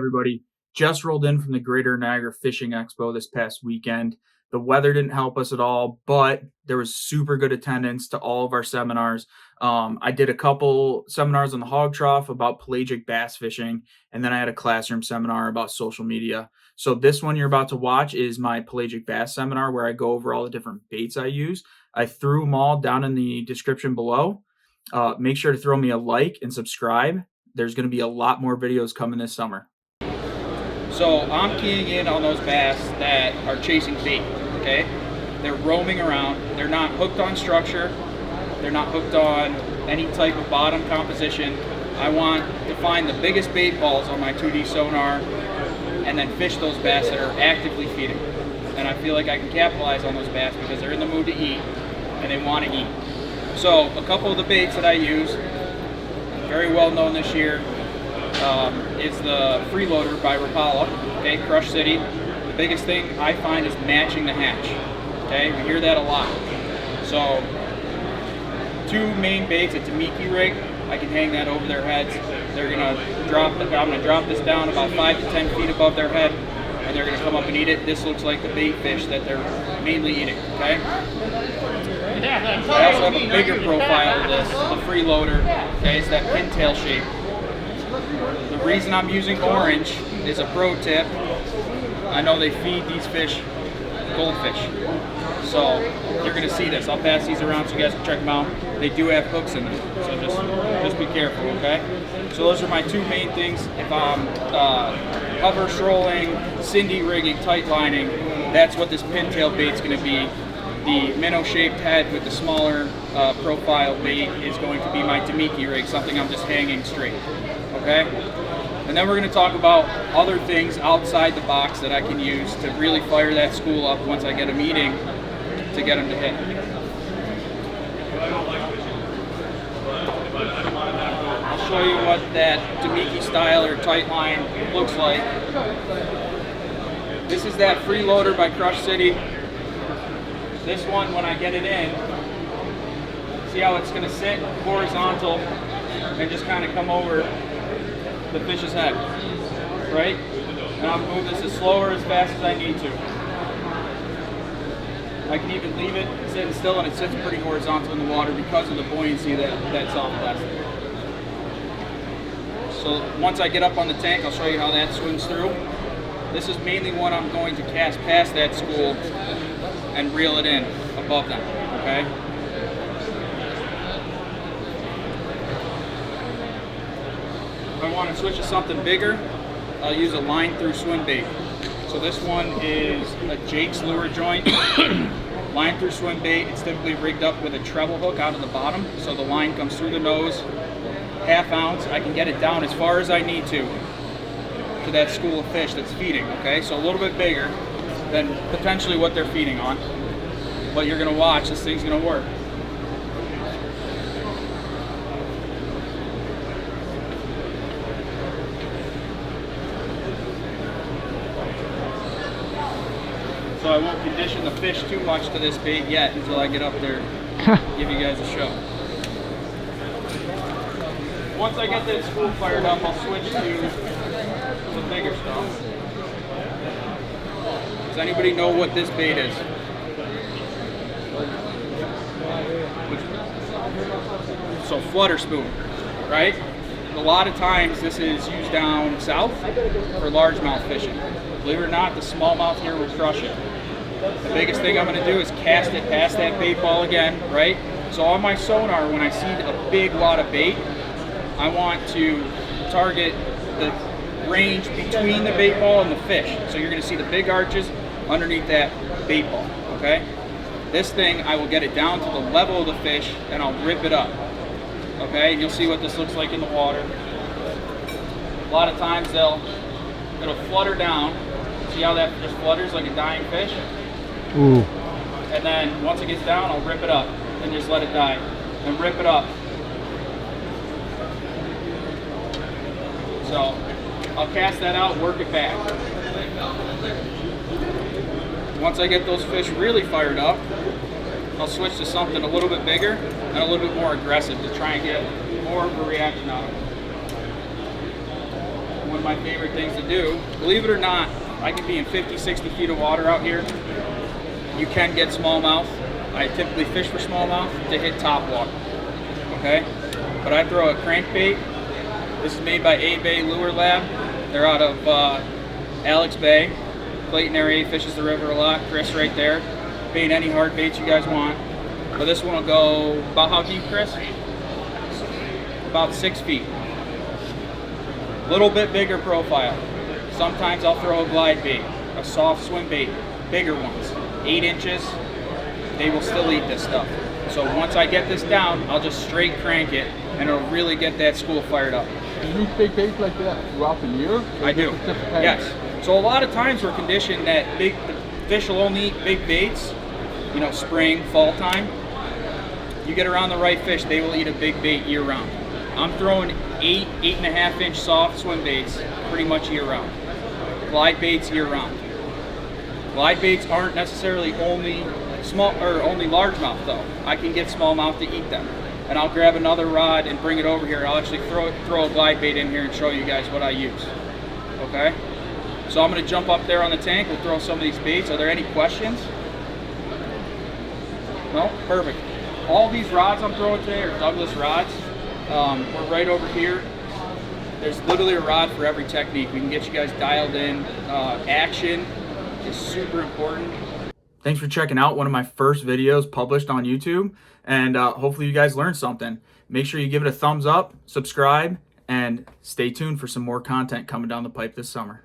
everybody. Just rolled in from the Greater Niagara Fishing Expo this past weekend. The weather didn't help us at all, but there was super good attendance to all of our seminars. I did a couple seminars on the hog trough about pelagic bass fishing, and then I had a classroom seminar about social media. So this one you're about to watch is my pelagic bass seminar where I go over all the different baits I use. I threw them all down in the description below. Make sure to throw me a like and subscribe. There's going to be a lot more videos coming this summer. So I'm keying in on those bass that are chasing bait, okay? They're roaming around. They're not hooked on structure. They're not hooked on any type of bottom composition. I want to find the biggest bait balls on my 2D sonar and then fish those bass that are actively feeding. And I feel like I can capitalize on those bass because they're in the mood to eat and they want to eat. So a couple of the baits that I use, very well known this year, is the Freeloader by Rapala, okay, Crush City. The biggest thing I find is matching the hatch, okay? We hear that a lot. So, two main baits, a Tamiki rig, I can hang that over their heads. They're gonna drop, I'm gonna drop this down about 5 to 10 feet above their head, and they're gonna come up and eat it. This looks like the bait fish that they're mainly eating, okay? I also have a bigger profile of this, the Freeloader, okay, it's that pintail shape. The reason I'm using orange is a pro tip. I know they feed these fish goldfish, so you're going to see this. I'll pass these around so you guys can check them out. They do have hooks in them, so just be careful, okay? So those are my two main things. If I'm hover strolling, Cindy rigging, tight lining, that's what this pintail bait's going to be. The minnow-shaped head with the smaller profile bait is going to be my Tamiki rig, something I'm just hanging straight, okay? And then we're going to talk about other things outside the box that I can use to really fire that school up once I get a meeting to get them to hit. I'll show you what that Tamiki style or tight line looks like. This is that Freeloader by Crush City. This one, when I get it in, see how it's going to sit horizontal and just kind of come over the fish's head, right? And I'll move this as slow or as fast as I need to. I can even leave it sitting still and it sits pretty horizontal in the water because of the buoyancy that's soft plastic. So once I get up on the tank, I'll show you how that swims through. This is mainly one I'm going to cast past that school and reel it in above them, okay? If I want to switch to something bigger, I'll use a line through swim bait. So this one is a Jake's lure joint. Line through swim bait, it's typically rigged up with a treble hook out of the bottom, so the line comes through the nose, ½ ounce. I can get it down as far as I need to that school of fish that's feeding, okay? So a little bit bigger than potentially what they're feeding on. But you're gonna watch, this thing's gonna work. So I won't condition the fish too much to this bait yet until I get up there and give you guys a show. Once I get that school fired up, I'll switch to some bigger stuff. Does anybody know what this bait is? So Flutter spoon, right? A lot of times this is used down south for largemouth fishing. Believe it or not, the smallmouth here will crush it. The biggest thing I'm going to do is cast it past that bait ball again, right? So on my sonar, when I see a big wad of bait, I want to target the range between the bait ball and the fish. So you're going to see the big arches underneath that bait ball, okay? This thing, I will get it down to the level of the fish and I'll rip it up, okay? And you'll see what this looks like in the water. A lot of times it'll flutter down. See how that just flutters like a dying fish? Ooh. And then once it gets down, I'll rip it up and just let it die and rip it up. So I'll cast that out, work it back. Once I get those fish really fired up, I'll switch to something a little bit bigger and a little bit more aggressive to try and get more of a reaction out of them. When of my favorite things to do. Believe it or not, I can be in 50, 60 feet of water out here. You can get smallmouth. I typically fish for smallmouth to hit top water, okay? But I throw a crankbait. This is made by A-Bay Lure Lab. They're out of Alex Bay. Clayton area fishes the river a lot. Chris right there. Bait any hard baits you guys want. But this one will go about how deep, Chris? About 6 feet. Little bit bigger profile. Sometimes I'll throw a glide bait, a soft swim bait, bigger ones, 8 inches. They will still eat this stuff. So once I get this down, I'll just straight crank it, and it'll really get that school fired up. Do you use big baits like that throughout the year? I do. Yes. So a lot of times we're conditioned that the fish will only eat big baits, you know, spring, fall time. You get around the right fish, they will eat a big bait year round. I'm throwing 8.5 inch soft swim baits pretty much year round. Glide baits year round. Glide baits aren't necessarily only small or only largemouth though. I can get smallmouth to eat them. And I'll grab another rod and bring it over here. I'll actually throw a glide bait in here and show you guys what I use. Okay? So I'm gonna jump up there on the tank. We'll throw some of these baits. Are there any questions? No? Perfect. All these rods I'm throwing today are Douglas rods. We're right over here. There's literally a rod for every technique. We can get you guys dialed in. Action is super important. Thanks for checking out one of my first videos published on YouTube, and hopefully you guys learned something. Make sure you give it a thumbs up, subscribe, and stay tuned for some more content coming down the pipe this summer.